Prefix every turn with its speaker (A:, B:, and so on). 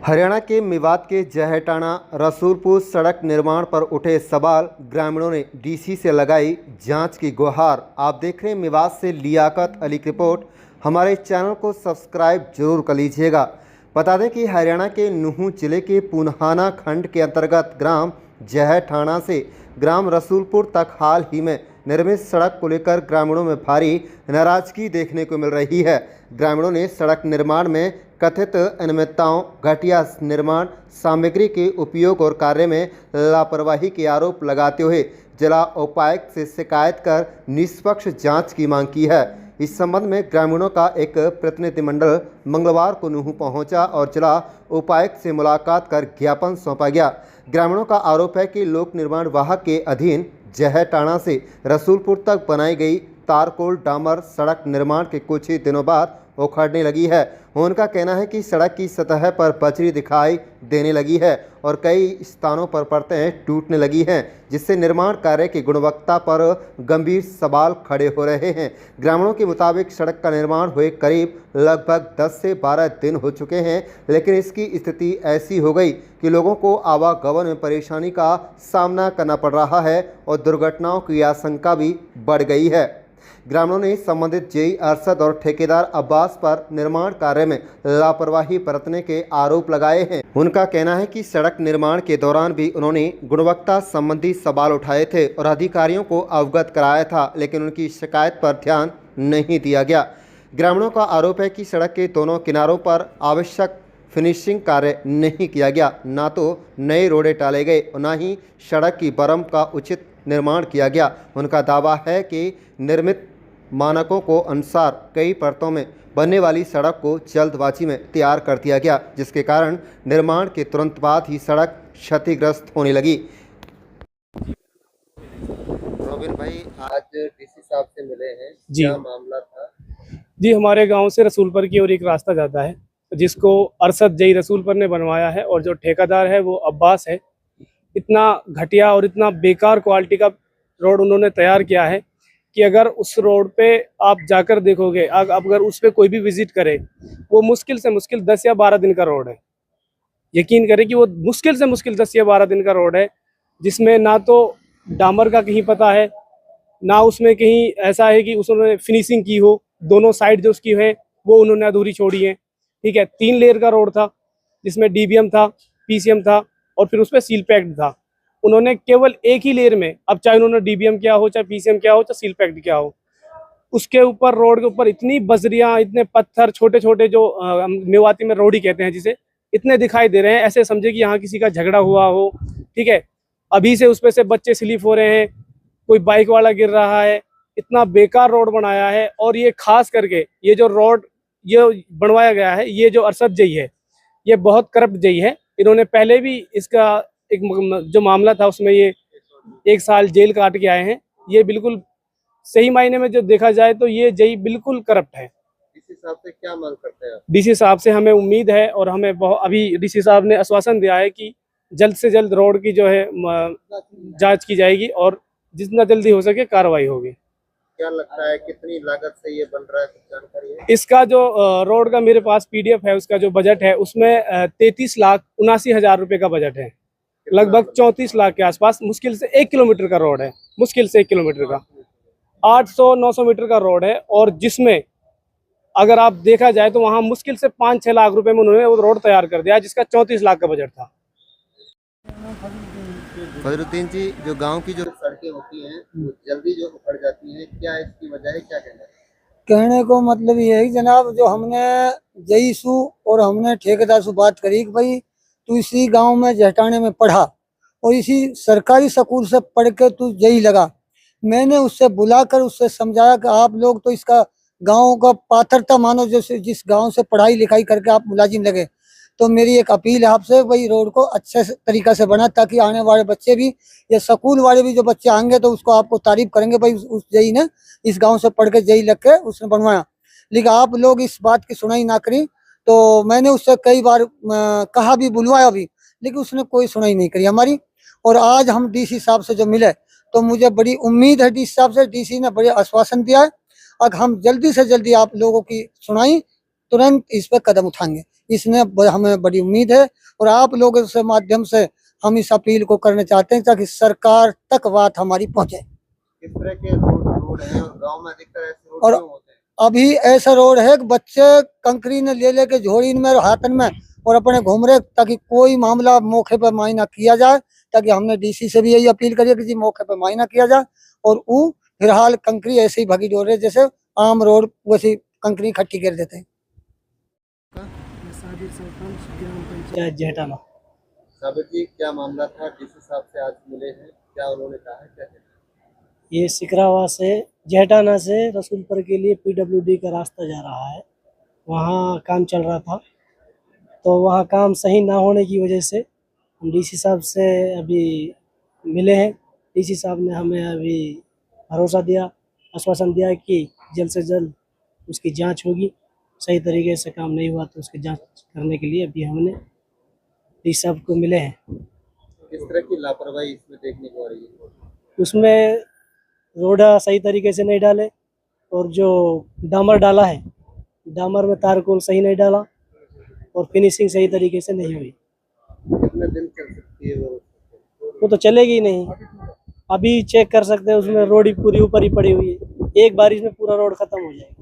A: हरियाणा के मेवात के जहेटाना रसूलपुर सड़क निर्माण पर उठे सवाल, ग्रामीणों ने डीसी से लगाई जांच की गुहार। आप देख रहे हैं मेवात से लियाकत अली की रिपोर्ट। हमारे चैनल को सब्सक्राइब जरूर कर लीजिएगा। बता दें कि हरियाणा के नूहू जिले के पुनहाना खंड के अंतर्गत ग्राम जहेटाना से ग्राम रसूलपुर तक हाल ही में निर्मित सड़क को लेकर ग्रामीणों में भारी नाराजगी देखने को मिल रही है। ग्रामीणों ने सड़क निर्माण में कथित अनियमितताओं, घटिया निर्माण सामग्री के उपयोग और कार्य में लापरवाही के आरोप लगाते हुए जिला उपायुक्त से शिकायत कर निष्पक्ष जांच की मांग की है। इस संबंध में ग्रामीणों का एक प्रतिनिधिमंडल मंगलवार को नूहू पहुंचा और जिला उपायुक्त से मुलाकात कर ज्ञापन सौंपा गया। ग्रामीणों का आरोप है कि लोक निर्माण विभाग के अधीन जहेटाना से रसूलपुर तक बनाई गई तारकोल डामर सड़क निर्माण के कुछ ही दिनों बाद उखड़ने लगी है। उनका कहना है कि सड़क की सतह पर बजरी दिखाई देने लगी है और कई स्थानों पर परतें टूटने लगी हैं, जिससे निर्माण कार्य की गुणवत्ता पर गंभीर सवाल खड़े हो रहे हैं। ग्रामीणों के मुताबिक सड़क का निर्माण हुए करीब लगभग 10 से 12 दिन हो चुके हैं, लेकिन इसकी स्थिति ऐसी हो गई कि लोगों को आवागमन में परेशानी का सामना करना पड़ रहा है और दुर्घटनाओं की आशंका भी बढ़ गई है। ग्रामीणों ने संबंधित जेई अरशद और ठेकेदार अब्बास पर निर्माण कार्य में लापरवाही बरतने के आरोप लगाए हैं। उनका कहना है कि सड़क निर्माण के दौरान भी उन्होंने गुणवत्ता संबंधी सवाल उठाए थे और अधिकारियों को अवगत कराया था, लेकिन उनकी शिकायत पर ध्यान नहीं दिया गया। ग्रामीणों का आरोप है कि सड़क के दोनों किनारों पर आवश्यक फिनिशिंग कार्य नहीं किया गया, ना तो नए रोड़े डाले गए और न ही सड़क की बरम का उचित निर्माण किया गया। उनका दावा है कि निर्मित मानकों को अनुसार कई परतों में बनने वाली सड़क को जल्दबाजी में तैयार कर दिया गया, जिसके कारण निर्माण के तुरंत बाद ही सड़क क्षतिग्रस्त होने लगी। रोबिन भाई, आज डीसी साहब से मिले हैं, क्या मामला था?
B: जी, हमारे गांव से रसूलपुर की ओर एक रास्ता जाता है जिसको अरशद जई रसूलपुर ने बनवाया है और जो ठेकेदार है वो अब्बास है। इतना घटिया और इतना बेकार क्वालिटी का रोड उन्होंने तैयार किया है कि अगर उस रोड पे आप जाकर देखोगे, अगर उस पे कोई भी विजिट करे, वो मुश्किल से मुश्किल 10 या 12 दिन का रोड है। यकीन करें कि वो मुश्किल से मुश्किल 10 या 12 दिन का रोड है, जिसमें ना तो डामर का कहीं पता है, ना उसमें कहीं ऐसा है कि उसने फिनिशिंग की हो। दोनों साइड जो उसकी है वो उन्होंने अधूरी छोड़ी है। ठीक है, 3 लेयर का रोड था जिसमें डीबीएम था, पीसीएम था और फिर उस पर सील पैक्ड था। उन्होंने केवल एक ही लेयर में, अब चाहे उन्होंने डीबीएम किया हो, चाहे पीसीएम किया हो, चाहे सील पैक्ड किया हो, उसके ऊपर रोड के ऊपर इतनी बजरियां, इतने पत्थर, छोटे छोटे जो मेवाती में रोडी कहते हैं जिसे, इतने दिखाई दे रहे हैं, ऐसे समझे कि यहाँ किसी का झगड़ा हुआ हो। ठीक है, अभी से उस पे से बच्चे स्लिप हो रहे हैं, कोई बाइक वाला गिर रहा है। इतना बेकार रोड बनाया है। और ये खास करके ये जो रोड ये बनवाया गया है, ये जो अरशद जई है, ये बहुत करप्ट जई है। इन्होंने पहले भी इसका एक जो मामला था उसमें ये 1 साल जेल काट के आए हैं। ये बिल्कुल सही मायने में जो देखा जाए तो ये जई बिल्कुल करप्ट है।
A: डीसी साहब से क्या मांग करते हैं?
B: डीसी साहब से हमें उम्मीद है और हमें अभी डीसी साहब ने आश्वासन दिया है कि जल्द से जल्द रोड की जो है जांच की जाएगी और जितना जल्दी हो सके कार्रवाई होगी।
A: क्या लगता है कितनी लागत से ये बन रहा है, कुछ जानकारी है?
B: इसका जो रोड का मेरे पास पीडीएफ है, उसका जो बजट है उसमें 33,79,000 रुपए का बजट है। लगभग 34 लाख के आसपास। मुश्किल से 1 किलोमीटर का रोड है, मुश्किल से 1 किलोमीटर का 800-900 मीटर का रोड है। और जिसमें अगर आप देखा जाए तो वहाँ मुश्किल से 5-6 लाख रुपए में उन्होंने वो रोड तैयार कर दिया, जिसका 34 लाख का बजट था।
A: फजरुद्दीन जी, जो गांव की जो सड़कें होती हैं वो जल्दी जो उखड़ जाती हैं, क्या इसकी वजह है, क्या कहना है?
C: कहने को मतलब ये है जनाब, जो हमने जईसु और हमने ठेकेदार से बात करी कि भाई तू इसी गांव में जहटाने में पढ़ा और इसी सरकारी स्कूल से पढ़ के तू जई लगा। मैंने उससे बुलाकर उससे समझाया कि आप लोग तो इसका गांव का पात्रता मानो, जैसे जिस गांव से पढ़ाई लिखाई करके आप मुलाजिम लगे। तो मेरी एक अपील है आपसे, भाई रोड को अच्छे तरीका से बना, ताकि आने वाले बच्चे भी या स्कूल वाले भी जो बच्चे आएंगे तो उसको आपको तारीफ करेंगे, भाई उस जई ने इस गांव से पढ़ के जई लग के उसने बनवाया। लेकिन आप लोग इस बात की सुनाई ना करी। तो मैंने उससे कई बार कहा भी, बुलवाया भी, लेकिन उसने कोई सुनाई नहीं करी हमारी। और आज हम डीसी साहब से जो मिले तो मुझे बड़ी उम्मीद है डीसी साहब से। डीसी ने बड़े आश्वासन दिया है, अब हम जल्दी से जल्दी आप लोगों की सुनाई तुरंत इस पर कदम उठाएंगे। इसमें हमें बड़ी उम्मीद है। और आप लोगों से माध्यम से हम इस अपील को करना चाहते हैं ताकि सरकार तक बात हमारी पहुंचे।
A: किस तरह के रोड हैं और गांव में अधिकतर ऐसे रोड
C: और
A: क्यों होते हैं?
C: अभी ऐसा रोड है कि बच्चे कंकरी ने ले लेके झोड़ी में और हाथन में और अपने घूम रहे, ताकि कोई मामला मौके पर मायना किया जाए। ताकि हमने डीसी से भी यही अपील करी है कि जी मौके पर मायना किया जाए। और वो फिलहाल कंकरी ऐसे ही भगी डोर रहे जैसे आम रोड वैसी कंकरी इकट्ठी कर देते हैं।
B: जेहटाना।
A: साबिर जी, क्या मामला था? डीसी साहब से आज मिले हैं, क्या उन्होंने कहा है, क्या कहना है?
D: ये सिकरावा से जेहटाना से रसूलपुर के लिए पीडब्ल्यूडी का रास्ता जा रहा है। वहाँ काम चल रहा था, तो वहाँ काम सही ना होने की वजह से हम डीसी साहब से अभी मिले हैं। डीसी साहब ने हमें अभी भरोसा दिया, आश्वासन दिया कि जल्द से जल्द उसकी जांच होगी। सही तरीके से काम नहीं हुआ तो उसकी जांच करने के लिए अभी हमने डीसी साहब को मिले हैं।
A: किस तरह की लापरवाही इसमें देखने को आ रही है?
D: उसमें रोडा सही तरीके से नहीं डाले और जो डामर डाला है, डामर में तारकोल सही नहीं डाला और फिनिशिंग सही तरीके से नहीं हुई।
A: कितने दिन चल सकती है
D: वो तो चलेगी ही नहीं। अभी चेक कर सकते हैं, उसमें रोड ही पूरी ऊपर ही पड़ी हुई है। एक बारिश में पूरा रोड खत्म हो जाएगा।